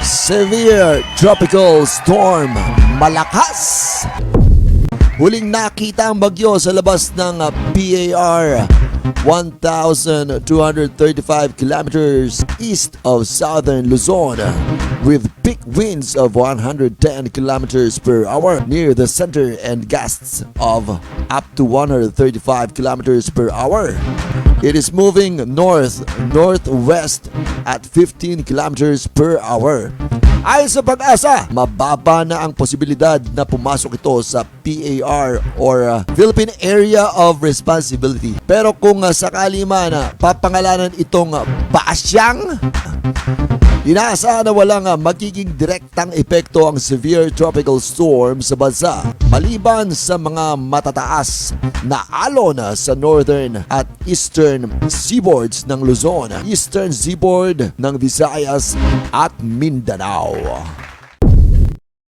Severe Tropical Storm Malakas. Huling nakita ang bagyo sa labas ng PAR 1,235 kilometers east of southern Luzon with peak winds of 110 kilometers per hour near the center and gusts of up to 135 kilometers per hour. It is moving north-northwest at 15 kilometers per hour. Ayon sa pag-asa, mababa na ang posibilidad na pumasok ito sa PAR or Philippine Area of Responsibility. Pero kung sakali man papangalanan itong Basyang, inaasahan na walang magiging direktang epekto ang severe tropical storm sa bansa maliban sa mga matataas na alon sa northern at eastern seaboards ng Luzon, eastern seaboard ng Visayas at Mindanao.